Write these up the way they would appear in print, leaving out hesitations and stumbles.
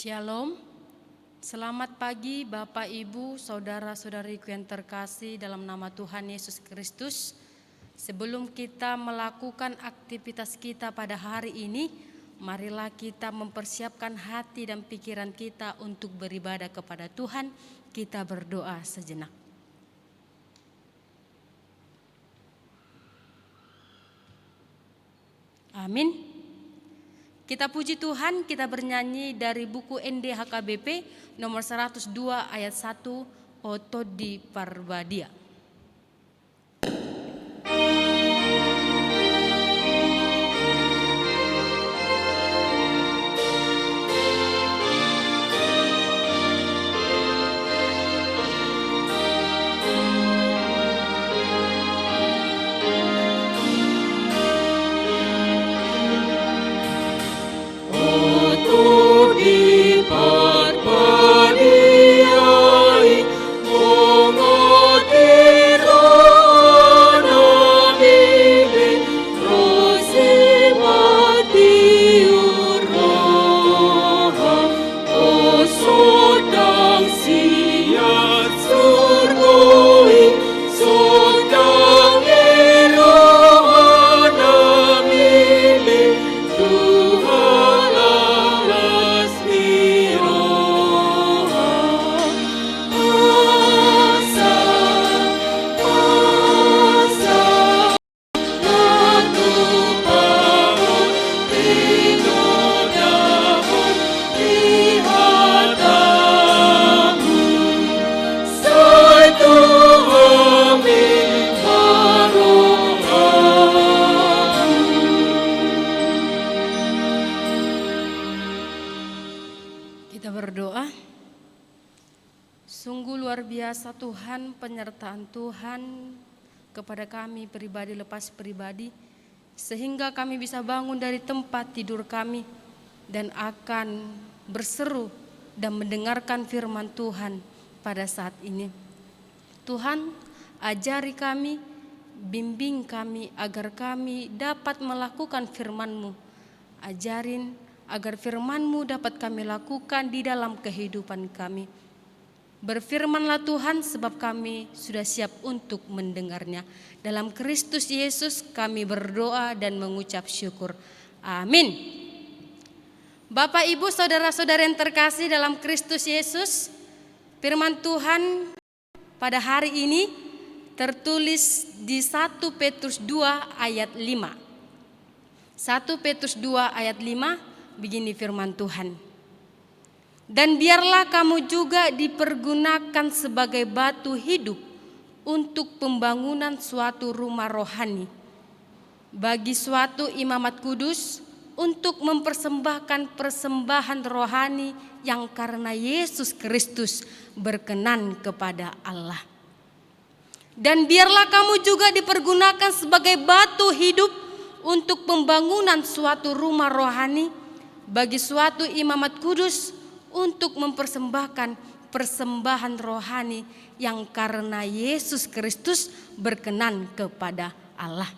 Shalom, selamat pagi Bapak Ibu, Saudara-saudariku yang terkasih dalam nama Tuhan Yesus Kristus. Sebelum kita melakukan aktivitas kita pada hari ini, marilah kita mempersiapkan hati dan pikiran kita untuk beribadah kepada Tuhan. Kita berdoa sejenak. Amin. Kita puji Tuhan, kita bernyanyi dari buku NDHKBP nomor 102 ayat 1, Oto di Parbadia. Tuhan, penyertaan Tuhan kepada kami pribadi lepas pribadi, sehingga kami bisa bangun dari tempat tidur kami dan akan berseru dan mendengarkan firman Tuhan pada saat ini. Tuhan, ajari kami, bimbing kami agar kami dapat melakukan firman-Mu. Ajarin agar firman-Mu dapat kami lakukan di dalam kehidupan kami. Berfirmanlah Tuhan, sebab kami sudah siap untuk mendengarnya. Dalam Kristus Yesus kami berdoa dan mengucap syukur. Amin. Bapak, Ibu, saudara-saudara yang terkasih dalam Kristus Yesus, firman Tuhan pada hari ini tertulis di 1 Petrus 2 ayat 5. 1 Petrus 2 ayat 5, begini firman Tuhan. Dan biarlah kamu juga dipergunakan sebagai batu hidup untuk pembangunan suatu rumah rohani, bagi suatu imamat kudus, untuk mempersembahkan persembahan rohani yang karena Yesus Kristus berkenan kepada Allah. Dan biarlah kamu juga dipergunakan sebagai batu hidup untuk pembangunan suatu rumah rohani, bagi suatu imamat kudus, untuk mempersembahkan persembahan rohani yang karena Yesus Kristus berkenan kepada Allah.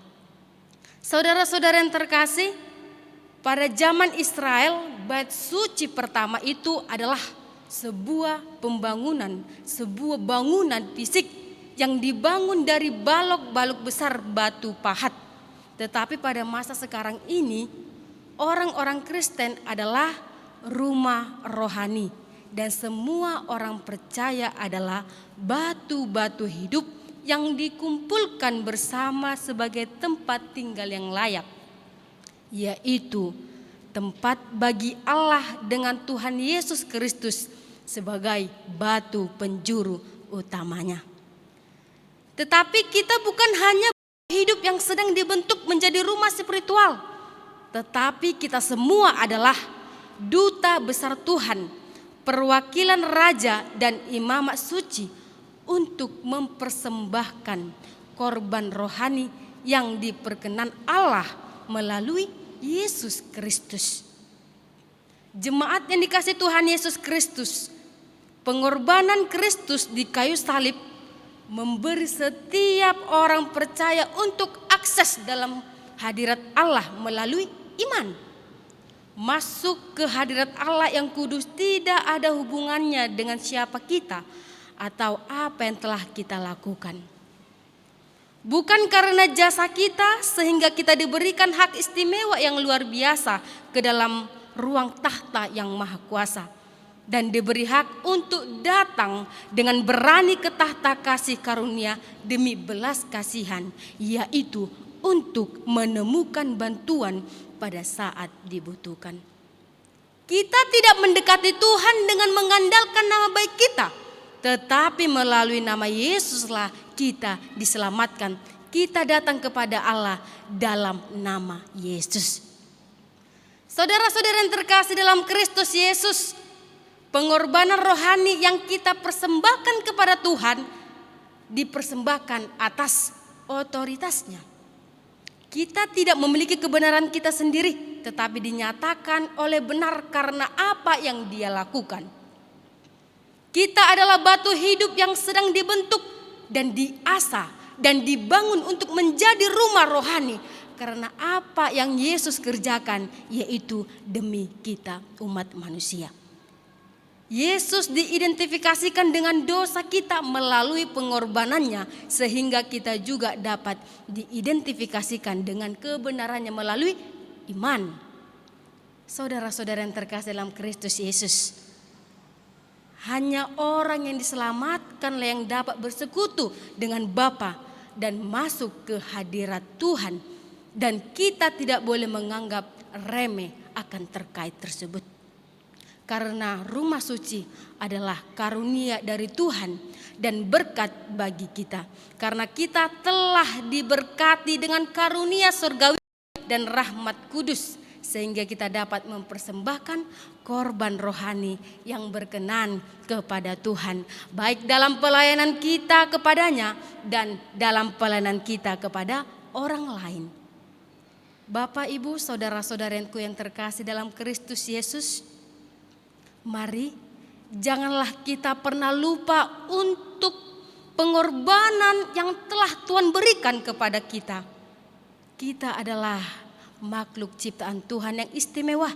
Saudara-saudara yang terkasih, pada zaman Israel, bait suci pertama itu adalah sebuah pembangunan, sebuah bangunan fisik yang dibangun dari balok-balok besar batu pahat. Tetapi pada masa sekarang ini, orang-orang Kristen adalah rumah rohani, dan semua orang percaya adalah batu-batu hidup yang dikumpulkan bersama sebagai tempat tinggal yang layak, yaitu tempat bagi Allah dengan Tuhan Yesus Kristus sebagai batu penjuru utamanya. Tetapi kita bukan hanya hidup yang sedang dibentuk menjadi rumah spiritual, tetapi kita semua adalah duta besar Tuhan, perwakilan raja dan imamat suci untuk mempersembahkan korban rohani yang diperkenan Allah melalui Yesus Kristus. Jemaat yang dikasihi Tuhan Yesus Kristus, pengorbanan Kristus di kayu salib memberi setiap orang percaya untuk akses dalam hadirat Allah melalui iman. Masuk ke hadirat Allah yang kudus tidak ada hubungannya dengan siapa kita atau apa yang telah kita lakukan. Bukan karena jasa kita sehingga kita diberikan hak istimewa yang luar biasa ke dalam ruang tahta yang maha kuasa. Dan diberi hak untuk datang dengan berani ke tahta kasih karunia demi belas kasihan, yaitu untuk menemukan bantuan pada saat dibutuhkan. Kita tidak mendekati Tuhan dengan mengandalkan nama baik kita, tetapi melalui nama Yesuslah kita diselamatkan. Kita datang kepada Allah dalam nama Yesus. Saudara-saudara yang terkasih dalam Kristus Yesus, pengorbanan rohani yang kita persembahkan kepada Tuhan dipersembahkan atas otoritasnya. Kita tidak memiliki kebenaran kita sendiri, tetapi dinyatakan oleh benar karena apa yang Dia lakukan. Kita adalah batu hidup yang sedang dibentuk dan diasah dan dibangun untuk menjadi rumah rohani karena apa yang Yesus kerjakan, yaitu demi kita umat manusia. Yesus diidentifikasikan dengan dosa kita melalui pengorbanannya sehingga kita juga dapat diidentifikasikan dengan kebenarannya melalui iman. Saudara-saudara yang terkasih dalam Kristus Yesus, hanya orang yang diselamatkanlah yang dapat bersekutu dengan Bapa dan masuk ke hadirat Tuhan, dan kita tidak boleh menganggap remeh akan terkait tersebut. Karena rumah suci adalah karunia dari Tuhan dan berkat bagi kita. Karena kita telah diberkati dengan karunia surgawi dan rahmat kudus, sehingga kita dapat mempersembahkan korban rohani yang berkenan kepada Tuhan, baik dalam pelayanan kita kepadanya dan dalam pelayanan kita kepada orang lain. Bapak, Ibu, saudara-saudaraku yang terkasih dalam Kristus Yesus, mari janganlah kita pernah lupa untuk pengorbanan yang telah Tuhan berikan kepada kita. Kita adalah makhluk ciptaan Tuhan yang istimewa.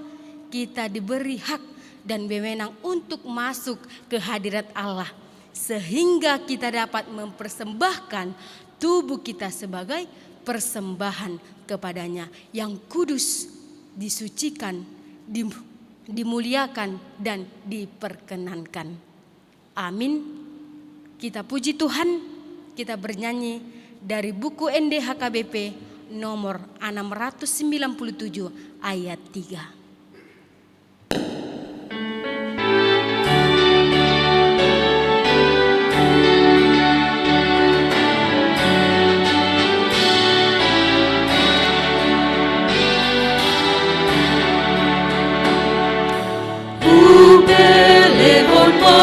Kita diberi hak dan wewenang untuk masuk ke hadirat Allah, sehingga kita dapat mempersembahkan tubuh kita sebagai persembahan kepadanya yang kudus, disucikan, dimuliakan dan diperkenankan. Amin. Kita puji Tuhan. Kita bernyanyi dari buku NDHKBP nomor 697 ayat 3.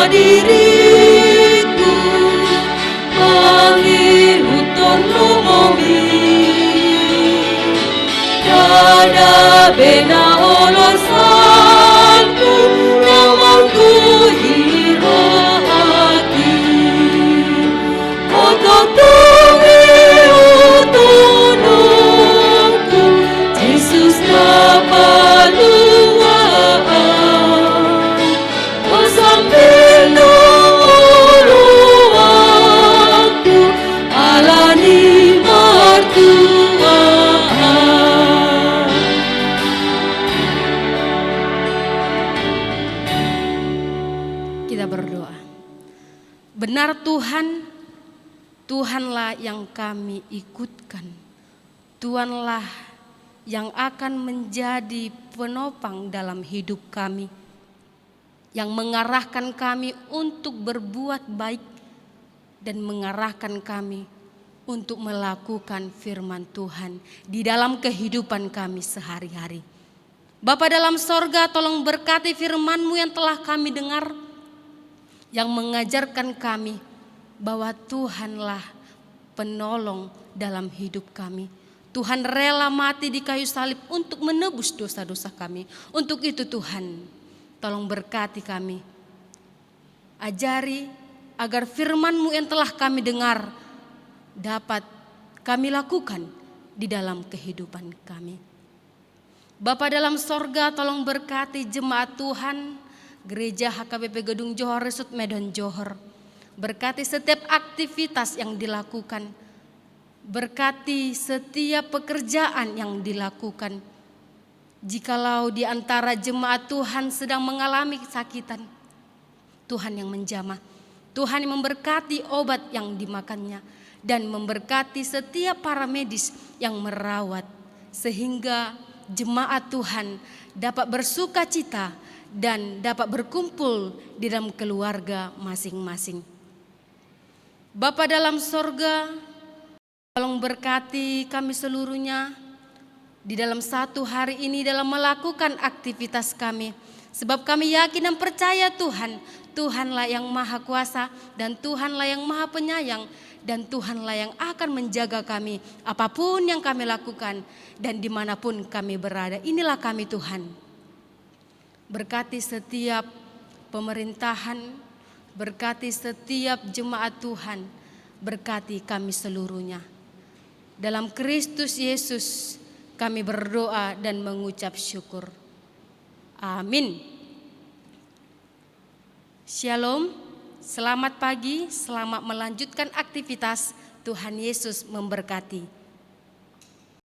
Diriku panggil hutan lumomi, tiada bena olosanku, namaku hiraki. Otot tungi utunungku, Yesus napaluaan, o sambil benar Tuhan, Tuhanlah yang kami ikutkan. Tuhanlah yang akan menjadi penopang dalam hidup kami, yang mengarahkan kami untuk berbuat baik dan mengarahkan kami untuk melakukan firman Tuhan di dalam kehidupan kami sehari-hari. Bapa dalam sorga, tolong berkati firman-Mu yang telah kami dengar, yang mengajarkan kami bahwa Tuhanlah penolong dalam hidup kami. Tuhan rela mati di kayu salib untuk menebus dosa-dosa kami. Untuk itu Tuhan, tolong berkati kami. Ajari agar firman-Mu yang telah kami dengar dapat kami lakukan di dalam kehidupan kami. Bapa dalam sorga, tolong berkati jemaat Tuhan, Gereja HKBP Gedung Johor Resut Medan Johor. Berkati setiap aktivitas yang dilakukan, berkati setiap pekerjaan yang dilakukan. Jikalau di antara jemaat Tuhan sedang mengalami kesakitan, Tuhan yang menjamah, Tuhan yang memberkati obat yang dimakannya, dan memberkati setiap para medis yang merawat, sehingga jemaat Tuhan dapat bersuka cita dan dapat berkumpul di dalam keluarga masing-masing. Bapa dalam sorga, tolong berkati kami seluruhnya di dalam satu hari ini dalam melakukan aktivitas kami. Sebab kami yakin dan percaya Tuhanlah yang maha kuasa dan Tuhanlah yang maha penyayang. Dan Tuhanlah yang akan menjaga kami apapun yang kami lakukan dan dimanapun kami berada. Inilah kami Tuhan. Berkati setiap pemerintahan, berkati setiap jemaat Tuhan, berkati kami seluruhnya. Dalam Kristus Yesus kami berdoa dan mengucap syukur. Amin. Shalom, selamat pagi, selamat melanjutkan aktivitas. Tuhan Yesus memberkati.